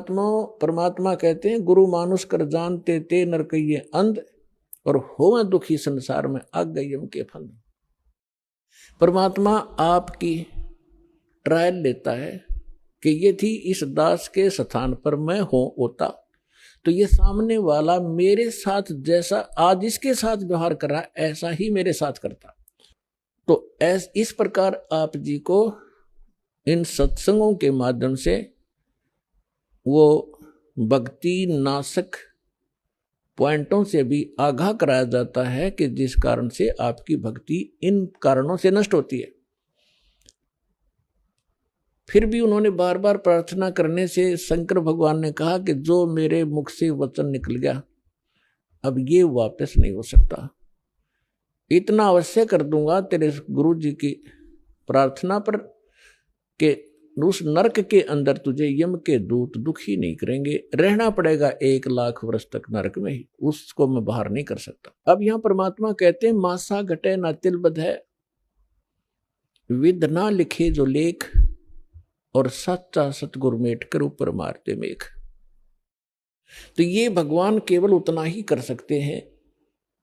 परमात्मा कहते हैं गुरु मानुष कर जानते ते नर कहिए अंध और होवे दुखी संसार में आग गई यम के फंद। परमात्मा आपकी ट्रायल लेता है कि ये थी इस दास के स्थान पर मैं होता तो ये सामने वाला मेरे साथ जैसा आज इसके साथ व्यवहार कर रहा है ऐसा ही मेरे साथ करता। तो इस प्रकार आप जी को इन सत्संगों के माध्यम से वो भक्ति नाशक पॉइंटों से भी आगाह कराया जाता है कि जिस कारण से आपकी भक्ति इन कारणों से नष्ट होती है। फिर भी उन्होंने बार बार प्रार्थना करने से शंकर भगवान ने कहा कि जो मेरे मुख से वचन निकल गया अब ये वापस नहीं हो सकता, इतना अवश्य कर दूंगा तेरे गुरु जी की प्रार्थना पर कि उस नरक के अंदर तुझे यम के दूत दुखी नहीं करेंगे, रहना पड़ेगा 1,00,000 वर्ष तक नरक में ही, उसको मैं बाहर नहीं कर सकता। अब यहां परमात्मा कहते हैं मासा घटे ना तिल बध है, विद ना लिखे जो लेख और सच्चा सतगुर मेट कर ऊपर मारते मेघ। तो ये भगवान केवल उतना ही कर सकते हैं,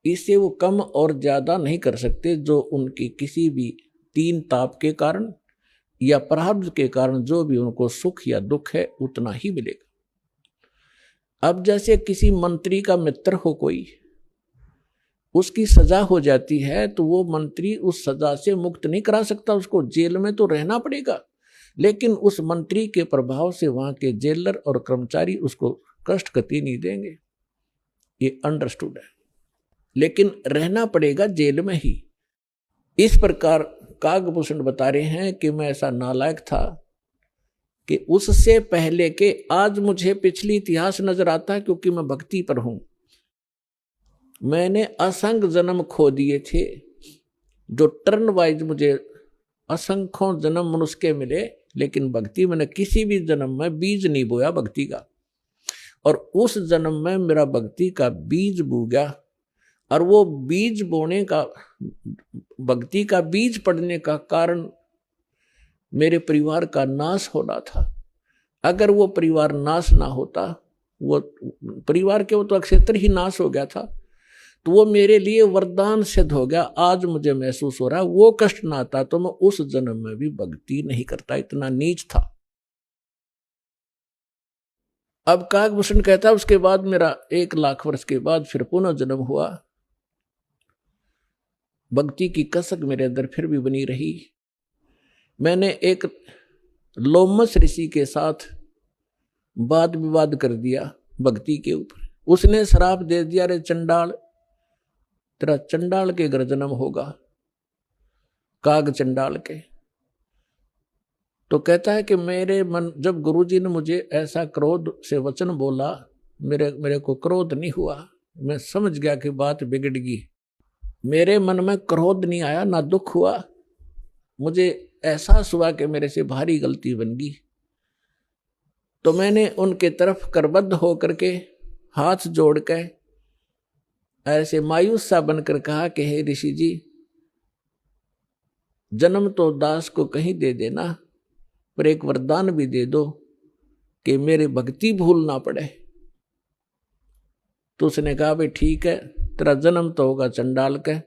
इससे वो कम और ज्यादा नहीं कर सकते। जो उनकी किसी भी तीन ताप के कारण या प्रारब्ध के कारण जो भी उनको सुख या दुख है उतना ही मिलेगा। अब जैसे किसी मंत्री का मित्र हो कोई, उसकी सजा हो जाती है तो वो मंत्री उस सजा से मुक्त नहीं करा सकता, उसको जेल में तो रहना पड़ेगा, लेकिन उस मंत्री के प्रभाव से वहां के जेलर और कर्मचारी उसको कष्ट कति नहीं देंगे, ये अंडरस्टूड है, लेकिन रहना पड़ेगा जेल में ही। इस प्रकार कागभूषण बता रहे हैं कि मैं ऐसा नालायक था कि उससे पहले के आज मुझे पिछली इतिहास नजर आता है, क्योंकि मैं भक्ति पर हूं। मैंने असंख्य जन्म खो दिए थे, जो टर्न वाइज मुझे असंख्यों जन्म मनुष्य के मिले, लेकिन भक्ति मैंने किसी भी जन्म में बीज नहीं बोया भक्ति का, और उस जन्म में मेरा भक्ति का बीज बो गया। और वो बीज बोने का, भक्ति का बीज पड़ने का कारण मेरे परिवार का नाश होना था। अगर वो परिवार नाश ना होता, वो परिवार के वो तो क्षेत्र ही नाश हो गया था, तो वो मेरे लिए वरदान सिद्ध हो गया। आज मुझे महसूस हो रहा है वो कष्ट ना आता तो मैं उस जन्म में भी भक्ति नहीं करता, इतना नीच था। अब कागभूषण कहता है उसके बाद मेरा 1,00,000 वर्ष के बाद फिर पुनः जन्म हुआ, भक्ति की कसक मेरे अंदर फिर भी बनी रही। मैंने एक लोमस ऋषि के साथ वाद विवाद कर दिया भक्ति के ऊपर। उसने श्राप दे दिया, रे चंडाल, तेरा चंडाल के घर जन्म होगा, काग चंडाल के। तो कहता है कि मेरे मन, जब गुरुजी ने मुझे ऐसा क्रोध से वचन बोला, मेरे को क्रोध नहीं हुआ, मैं समझ गया कि बात बिगड़ गई। मेरे मन में क्रोध नहीं आया, ना दुख हुआ, मुझे एहसास हुआ कि मेरे से भारी गलती बन गई। तो मैंने उनके तरफ करबद्ध होकर के हाथ जोड़ के ऐसे मायूस सा बनकर कहा कि हे ऋषि जी, जन्म तो दास को कहीं दे देना, पर एक वरदान भी दे दो कि मेरे भक्ति भूल ना पड़े। तो उसने कहा भाई ठीक है, तेरा जन्म तो होगा चंडाल का,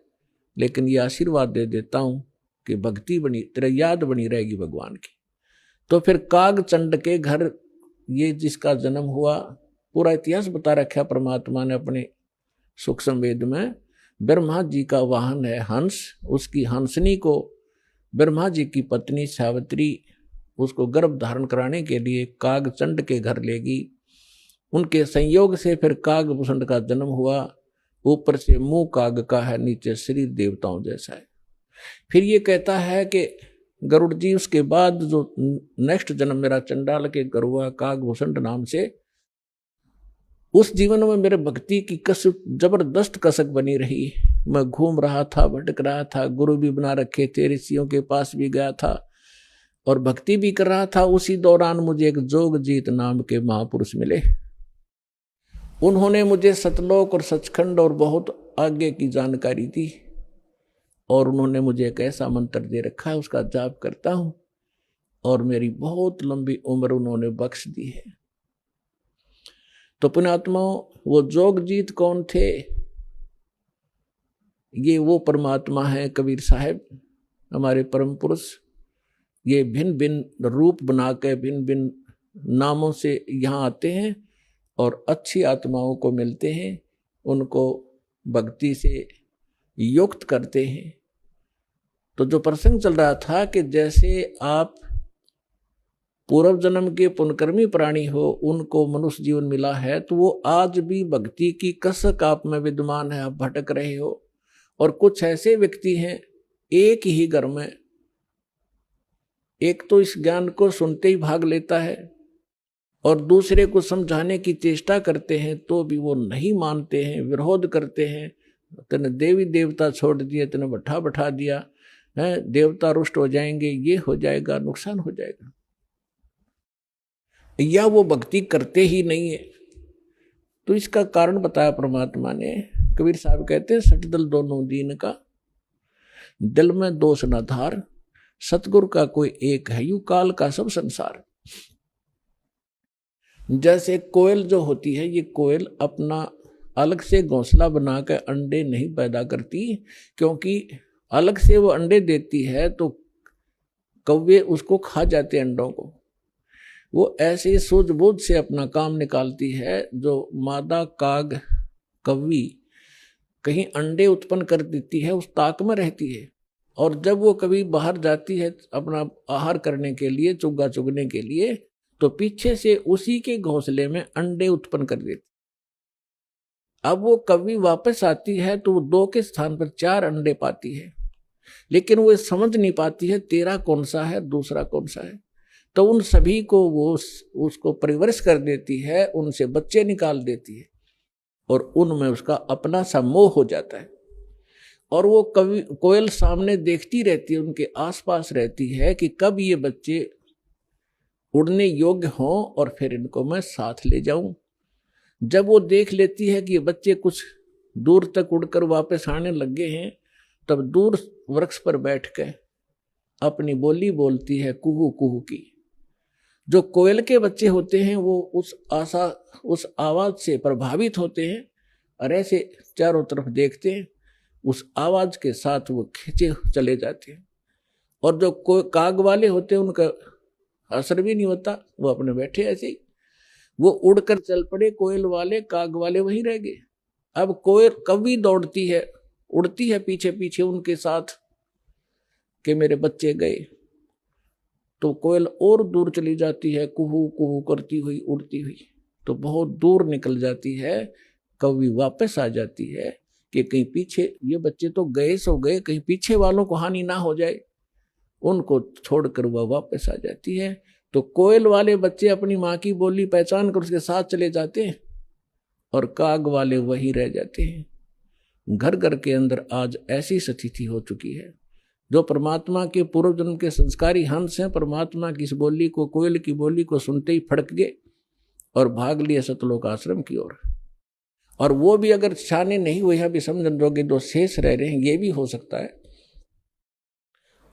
लेकिन ये आशीर्वाद दे देता हूं कि भक्ति बनी, तेरा याद बनी रहेगी भगवान की। तो फिर काग चंड के घर ये जिसका जन्म हुआ, पूरा इतिहास बता रखा परमात्मा ने अपने सुख संवेद में। ब्रह्मा जी का वाहन है हंस, उसकी हंसनी को ब्रह्मा जी की पत्नी सावित्री उसको गर्भ धारण कराने के लिए काग चंड के घर लेगी। उनके संयोग से फिर कागभूषण का जन्म हुआ। ऊपर से मुंह काग का है, नीचे शरीर देवताओं जैसा है। फिर ये कहता है कि गरुड़ जी उसके बाद जो नेक्स्ट जन्म मेरा चंडाल के घर हुआ कागभूषण नाम से, उस जीवन में मेरे भक्ति की कसक, जबरदस्त कसक बनी रही। मैं घूम रहा था, भटक रहा था, गुरु भी बना रखे थे, ऋषियों के पास भी गया था और भक्ति भी कर रहा था। उसी दौरान मुझे एक जोगजीत नाम के महापुरुष मिले। उन्होंने मुझे सतलोक और सचखंड और बहुत आगे की जानकारी दी, और उन्होंने मुझे एक ऐसा मंत्र दे रखा है, उसका जाप करता हूं और मेरी बहुत लंबी उम्र उन्होंने बख्श दी है। तो पुण्यात्माओं, वो जोगजीत कौन थे? ये वो परमात्मा है कबीर साहब, हमारे परम पुरुष। ये भिन्न भिन्न रूप बना के भिन्न भिन्न नामों से यहाँ आते हैं और अच्छी आत्माओं को मिलते हैं, उनको भक्ति से युक्त करते हैं। तो जो प्रसंग चल रहा था कि जैसे आप पूर्व जन्म के पुण्यकर्मी प्राणी हो, उनको मनुष्य जीवन मिला है, तो वो आज भी भक्ति की कसक आप में विद्यमान है, आप भटक रहे हो। और कुछ ऐसे व्यक्ति हैं, एक ही घर में एक तो इस ज्ञान को सुनते ही भाग लेता है और दूसरे को समझाने की चेष्टा करते हैं तो भी वो नहीं मानते हैं, विरोध करते हैं। तने देवी देवता छोड़ दिए, तने बैठा बैठा दिया है, देवता रुष्ट हो जाएंगे, ये हो जाएगा, नुकसान हो जाएगा, या वो भक्ति करते ही नहीं है। तो इसका कारण बताया परमात्मा ने। कबीर साहब कहते हैं, सठ दल दोनों दीन का, दिल में दोष न धार, सतगुरु का कोई एक है, यू काल का सब संसार। जैसे कोयल जो होती है, ये कोयल अपना अलग से घोंसला बनाकर अंडे नहीं पैदा करती, क्योंकि अलग से वो अंडे देती है तो कौवे उसको खा जाते अंडों को। वो ऐसे सूझबूझ से अपना काम निकालती है। जो मादा काग कौवी कहीं अंडे उत्पन्न कर देती है, उस ताक में रहती है, और जब वो कभी बाहर जाती है अपना आहार करने के लिए, चुग्गा चुगने के लिए, तो पीछे से उसी के घोंसले में अंडे उत्पन्न कर देती। अब वो कभी वापस आती है तो वो 2 के स्थान पर 4 अंडे पाती है, लेकिन वो समझ नहीं पाती है तेरा कौन सा है, दूसरा कौन सा है। तो उन सभी को वो उसको परिवरिश कर देती है, उनसे बच्चे निकाल देती है और उनमें उसका अपना सा मोह हो जाता है। और वो कभी कोयल सामने देखती रहती है, उनके आसपास रहती है कि कब ये बच्चे उड़ने योग्य हों और फिर इनको मैं साथ ले जाऊं। जब वो देख लेती है कि ये बच्चे कुछ दूर तक उड़कर वापस आने लगे हैं, तब दूर वृक्ष पर बैठ के अपनी बोली बोलती है, कुहू कुहू की। जो कोयल के बच्चे होते हैं वो उस आवाज से प्रभावित होते हैं और ऐसे चारों तरफ देखते हैं, उस आवाज के साथ वो खींचे चले जाते हैं। और जो काग वाले होते हैं उनका असर भी नहीं होता, वो अपने बैठे ऐसे ही, वो उड़कर चल पड़े कोयल वाले, काग वाले वहीं रह गए। अब कोयल कभी दौड़ती है, उड़ती है पीछे पीछे उनके साथ कि मेरे बच्चे गए, तो कोयल और दूर चली जाती है, कुहू कुहू करती हुई उड़ती हुई, तो बहुत दूर निकल जाती है। कभी वापस आ जाती है कि कहीं पीछे ये बच्चे तो गए सो गए, कहीं पीछे वालों को हानि ना हो जाए, उनको छोड़कर वह वापस आ जाती है। तो कोयल वाले बच्चे अपनी माँ की बोली पहचान कर उसके साथ चले जाते हैं और काग वाले वहीं रह जाते हैं। घर घर के अंदर आज ऐसी स्थिति हो चुकी है। जो परमात्मा के पूर्व जन्म के संस्कारी हंस हैं, परमात्मा की इस बोली को, कोयल की बोली को सुनते ही फड़क गए और भाग लिए सतलोक आश्रम की ओर। और वो भी अगर शाने नहीं हुए हैं, अभी समझन जोगे जो शेष रह रहे हैं, ये भी हो सकता है,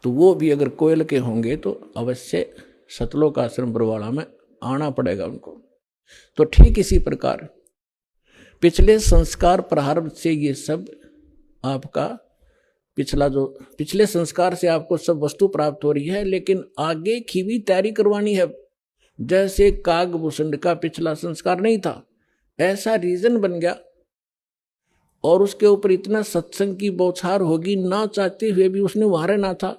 तो वो भी अगर कोयल के होंगे तो अवश्य सतलोक आश्रम बरवाड़ा में आना पड़ेगा उनको। तो ठीक इसी प्रकार पिछले संस्कार प्रारब्ध से ये सब आपका पिछले संस्कार से आपको सब वस्तु प्राप्त हो रही है, लेकिन आगे की भी तैयारी करवानी है। जैसे कागभूषण का पिछला संस्कार नहीं था, ऐसा रीजन बन गया और उसके ऊपर इतना सत्संग की बौछार होगी, ना चाहते हुए भी उसने वहां रहना था।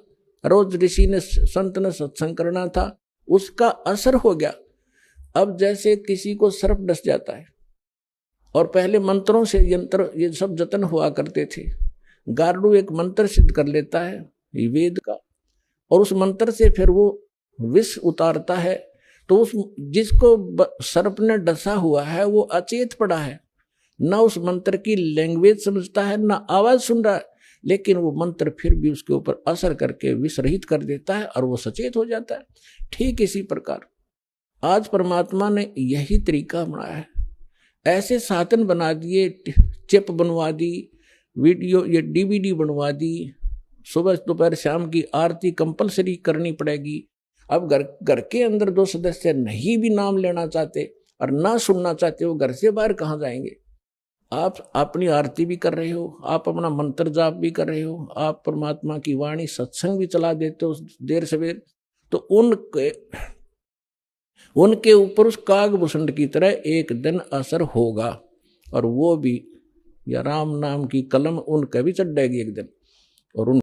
रोज ऋषि ने संत ने सत्संग करना था, उसका असर हो गया। अब जैसे किसी को सर्प डस जाता है और पहले मंत्रों से यंत्र ये सब जतन हुआ करते थे, गारुड़ एक मंत्र सिद्ध कर लेता है वेद का, और उस मंत्र से फिर वो विष उतारता है। तो उस जिसको सर्प ने डसा हुआ है वो अचेत पड़ा है, ना उस मंत्र की लैंग्वेज समझता है, ना आवाज सुन रहा है, लेकिन वो मंत्र फिर भी उसके ऊपर असर करके विष रहित कर देता है और वो सचेत हो जाता है। ठीक इसी प्रकार आज परमात्मा ने यही तरीका बनाया है। ऐसे साधन बना दिए, चिप बनवा दी, वीडियो ये DVD बनवा दी, सुबह दोपहर शाम की आरती कंपलसरी करनी पड़ेगी। अब घर के अंदर जो सदस्य नहीं भी नाम लेना चाहते, और ना सुनना चाहते हो, घर से बाहर कहाँ जाएंगे। आप अपनी आरती भी कर रहे हो, आप अपना मंत्र जाप भी कर रहे हो, आप परमात्मा की वाणी सत्संग भी चला देते हो देर सवेर, तो उनके ऊपर उस कागभूषण की तरह एक दिन असर होगा, और वो भी या राम नाम की कलम उनका भी चढ़ेगी एक दिन, और उन